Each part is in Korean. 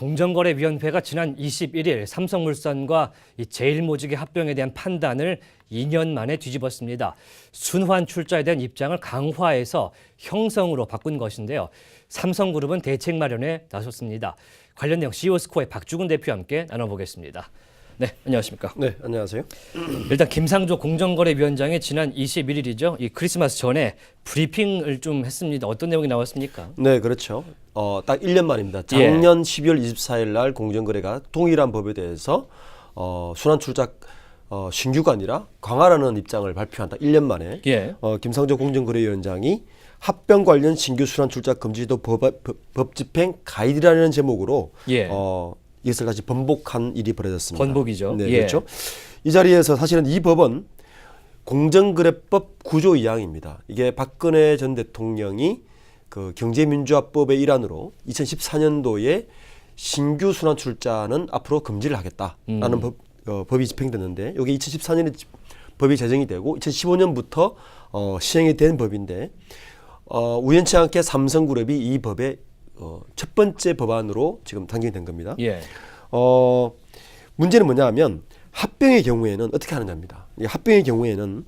공정거래위원회가 지난 21일 삼성물산과 이 제일모직의 합병에 대한 판단을 2년 만에 뒤집었습니다. 순환 출자에 대한 입장을 강화해서 형성으로 바꾼 것인데요. 삼성그룹은 대책 마련에 나섰습니다. 관련 내용 CEO스코어의 박주근 대표와 함께 나눠보겠습니다. 네, 안녕하십니까? 네, 안녕하세요. 일단 김상조 공정거래위원장이 지난 21일이죠. 이 크리스마스 전에 브리핑을 좀 했습니다. 어떤 내용이 나왔습니까? 네, 그렇죠. 딱 1년 만입니다. 작년 12월 24일 날 공정거래가 동일한 법에 대해서 순환 출자 신규가 아니라 강화라는 입장을 발표한 딱 1년 만에 김상조 공정거래위원장이 합병 관련 신규 순환 출자 금지도 법 집행 가이드라는 제목으로 이것을 다시 번복한 일이 벌어졌습니다. 번복이죠. 네, 그렇죠. 이 자리에서 사실은 이 법은 공정거래법 구조 2항입니다. 이게 박근혜 전 대통령이 그 경제민주화법의 일환으로 2014년도에 신규 순환 출자는 앞으로 금지를 하겠다라는 법이 집행됐는데 여기 2014년에 법이 제정이 되고 2015년부터 시행이 된 법인데 우연치 않게 삼성그룹이 이 법의 첫 번째 법안으로 지금 당정이 된 겁니다. 문제는 뭐냐 하면 합병의 경우에는 어떻게 하느냐입니다. 합병의 경우에는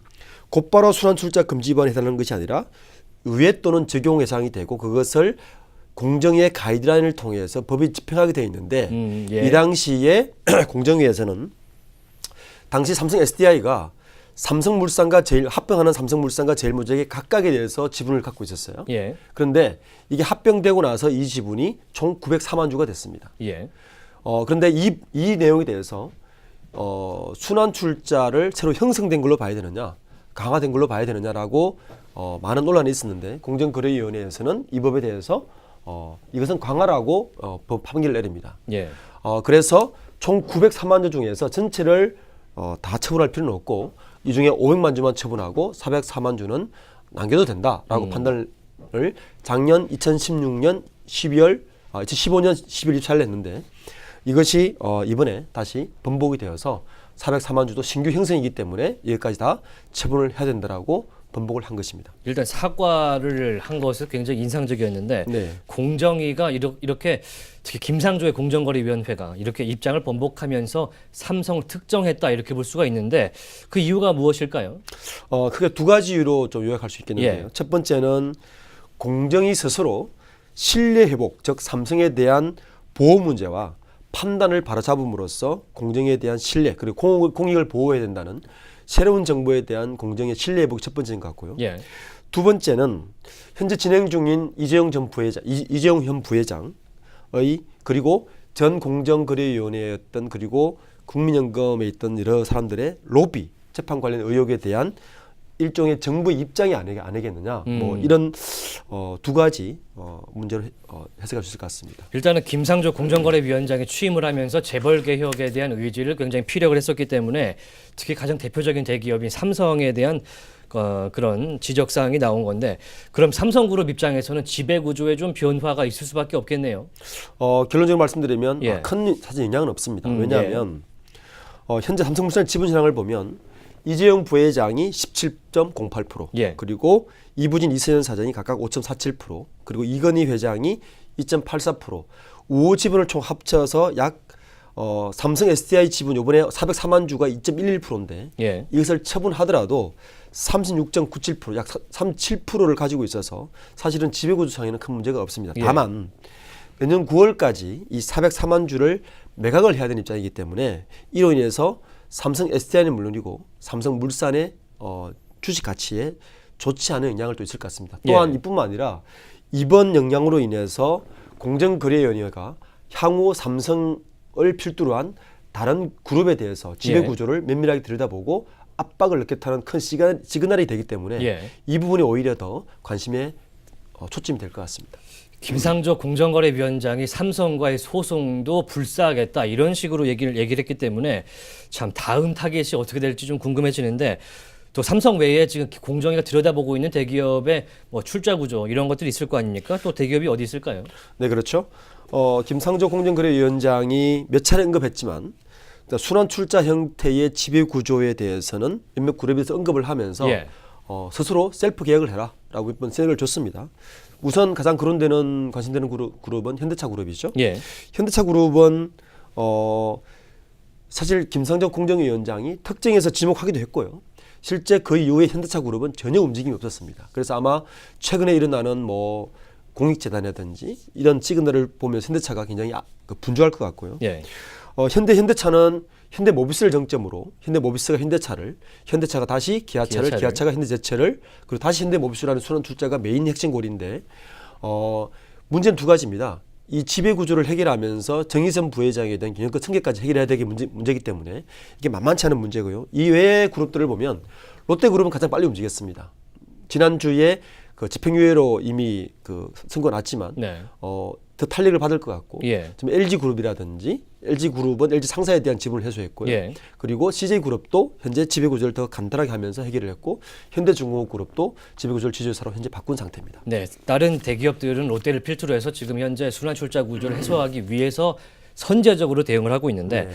곧바로 순환 출자 금지 위반에 해당하는 것이 아니라 의회 또는 적용 예상이 되고 그것을 공정위의 가이드라인을 통해서 법이 집행하게 되어 있는데 이 당시에 공정위에서는 당시 삼성 SDI가 삼성물산과 합병하는 삼성물산과 제일모직의 각각에 대해서 지분을 갖고 있었어요. 그런데 이게 합병되고 나서 이 지분이 총 904만 주가 됐습니다. 그런데 이 내용에 대해서 순환 출자를 새로 형성된 걸로 봐야 되느냐, 강화된 걸로 봐야 되느냐라고 많은 논란이 있었는데 공정거래위원회에서는 이 법에 대해서 이것은 강화라고 법 판결을 내립니다. 그래서 총 903만 주 중에서 전체를 다 처분할 필요는 없고 이 중에 500만 주만 처분하고 404만 주는 남겨도 된다라고 판단을 작년 2015년 12월 24일 했는데 이것이 이번에 다시 번복이 되어서 404만 주도 신규 형성이기 때문에 여기까지 다 처분을 해야 된다라고 번복을 한 것입니다. 일단 사과를 한 것은 굉장히 인상적이었는데 공정위가 이렇게 특히 김상조의 공정거래위원회가 이렇게 입장을 번복하면서 삼성을 특정했다 이렇게 볼 수가 있는데 그 이유가 무엇일까요? 크게 두 가지 이유로 좀 요약할 수 있겠는데요. 첫 번째는 공정위 스스로 신뢰 회복, 즉 삼성에 대한 보호 문제와 판단을 바로잡음으로써 공정에 대한 신뢰 그리고 공익을 보호해야 된다는 새로운 정보에 대한 공정의 신뢰 회복이 첫 번째인 것 같고요. 두 번째는 현재 진행 중인 이재용 현 부회장의 그리고 전 공정거래위원회였던 그리고 국민연금에 있던 여러 사람들의 로비 재판 관련 의혹에 대한 일종의 정부의 입장이 아니겠느냐 뭐 이런 두 가지 문제를 해석할 수 있을 것 같습니다. 일단은 김상조 공정거래위원장이 취임을 하면서 재벌 개혁에 대한 의지를 굉장히 피력을 했었기 때문에 특히 가장 대표적인 대기업인 삼성에 대한 그런 지적사항이 나온 건데 그럼 삼성그룹 입장에서는 지배구조에 좀 변화가 있을 수밖에 없겠네요. 결론적으로 말씀드리면 큰 사실 영향은 없습니다. 왜냐하면 현재 삼성물산의 지분 현황을 보면 이재용 부회장이 17.08%, 그리고 이부진 이세현 사장이 각각 5.47%, 그리고 이건희 회장이 2.84%, 우호 지분을 총 합쳐서 약 삼성 SDI 지분 이번에 404만 주가 2.11%인데 이것을 처분하더라도 36.97%, 약 37%를 가지고 있어서 사실은 지배구조상에는 큰 문제가 없습니다. 다만 내년 9월까지 이 404만 주를 매각을 해야 되는 입장이기 때문에 이로 인해서 삼성 SDI는 물론이고 삼성물산의 주식 가치에 좋지 않은 영향을 또 있을 것 같습니다. 또한 이뿐만 아니라 이번 영향으로 인해서 공정거래위원회가 향후 삼성을 필두로 한 다른 그룹에 대해서 지배구조를 면밀하게 들여다보고 압박을 넣겠다는 큰 시그널이 되기 때문에 이 부분이 오히려 더 관심의 초점이 될 것 같습니다. 김상조 공정거래위원장이 삼성과의 소송도 불사하겠다 이런 식으로 얘기를 했기 때문에 참 다음 타겟이 어떻게 될지 좀 궁금해지는데 또 삼성 외에 지금 공정위가 들여다보고 있는 대기업의 뭐 출자 구조 이런 것들이 있을 거 아닙니까? 또 대기업이 어디 있을까요? 네, 그렇죠. 김상조 공정거래위원장이 몇 차례 언급했지만 순환 출자 형태의 지배 구조에 대해서는 몇몇 그룹에서 언급을 하면서 스스로 셀프 계약을 해라라고 몇 번 생각을 줬습니다. 우선 가장 관심되는 그룹은 현대차 그룹이죠. 예. 현대차 그룹은 사실 김상정 공정위원장이 특정해서 지목하기도 했고요. 실제 그 이후에 현대차 그룹은 전혀 움직임이 없었습니다. 그래서 아마 최근에 일어나는 뭐 공익재단이라든지 이런 시그널을 보면 현대차가 굉장히 분주할 것 같고요. 예. 현대차는 현대모비스를 정점으로 현대모비스가 현대차가 다시 기아차가 현대제철을 그리고 다시 현대모비스라는 순환 출자가 메인 핵심 고리인데 문제는 두 가지입니다. 이 지배 구조를 해결하면서 정의선 부회장에 대한 경영권 승계까지 해결해야 되는 문제이기 때문에 이게 만만치 않은 문제고요. 이 외의 그룹들을 보면 롯데그룹은 가장 빨리 움직였습니다. 지난주에 그 집행유예로 이미 그 선고가 났지만 네. 더 탄력을 받을 것 같고 예. 지금 LG그룹이라든지 LG그룹은 LG 상사에 대한 지분을 해소했고요. 예. 그리고 CJ그룹도 현재 지배구조를 더 간단하게 하면서 해결을 했고 현대중공업그룹도 지배구조를 지주회사로 현재 바꾼 상태입니다. 네, 다른 대기업들은 롯데를 필두로 해서 지금 현재 순환 출자 구조를 해소하기 위해서 선제적으로 대응을 하고 있는데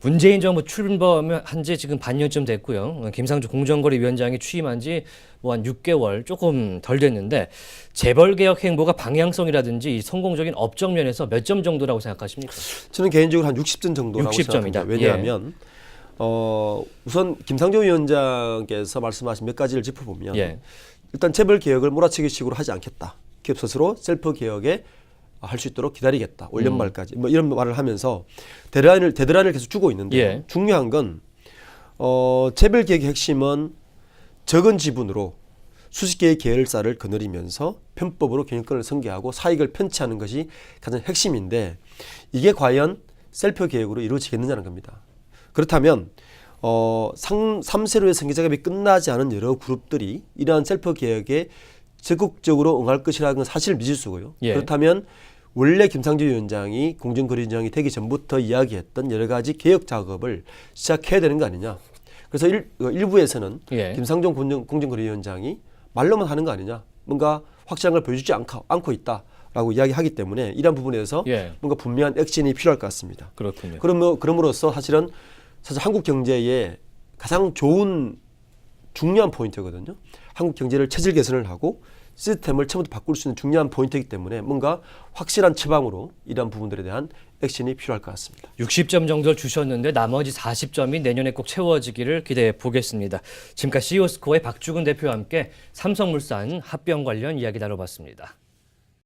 문재인 정부 출범한 지 지금 반년쯤 됐고요. 김상조 공정거래위원장이 취임한 지 뭐 한 6개월 조금 덜 됐는데 재벌개혁 행보가 방향성이라든지 이 성공적인 업적 면에서 몇 점 정도라고 생각하십니까? 저는 개인적으로 한 60점 정도라고 60점이다. 생각합니다. 왜냐하면 우선 김상조 위원장께서 말씀하신 몇 가지를 짚어보면 예. 일단 재벌개혁을 몰아치기식으로 하지 않겠다. 기업 스스로 셀프 개혁에 할 수 있도록 기다리겠다. 올 연말까지 뭐 이런 말을 하면서 데드라인을 계속 주고 있는데 예. 중요한 건 재벌개혁의 핵심은 적은 지분으로 수십 개의 계열사를 거느리면서 편법으로 경영권을 승계하고 사익을 편취하는 것이 가장 핵심인데 이게 과연 셀프 개혁으로 이루어지겠느냐는 겁니다. 그렇다면 3세로의 승계 작업이 끝나지 않은 여러 그룹들이 이러한 셀프 개혁에 적극적으로 응할 것이라는 건 사실 미지수고요. 예. 그렇다면 원래 김상조 위원장이 공정거래위원장이 되기 전부터 이야기했던 여러 가지 개혁 작업을 시작해야 되는 거 아니냐. 그래서 일부에서는 예. 김상정 공정거래위원장이 말로만 하는 거 아니냐. 뭔가 확실한 걸 보여주지 않고 있다라고 이야기하기 때문에 이러한 부분에 대해서 예. 뭔가 분명한 액션이 필요할 것 같습니다. 그렇군요. 그럼으로써 사실 한국 경제의 가장 좋은 중요한 포인트거든요. 한국 경제를 체질 개선을 하고 시스템을 처음부터 바꿀 수 있는 중요한 포인트이기 때문에 뭔가 확실한 처방으로 이러한 부분들에 대한 액션이 필요할 것 같습니다. 60점 정도를 주셨는데 나머지 40점이 내년에 꼭 채워지기를 기대해 보겠습니다. 지금까지 CEO스코어의 박주근 대표와 함께 삼성물산 합병 관련 이야기 나눠봤습니다.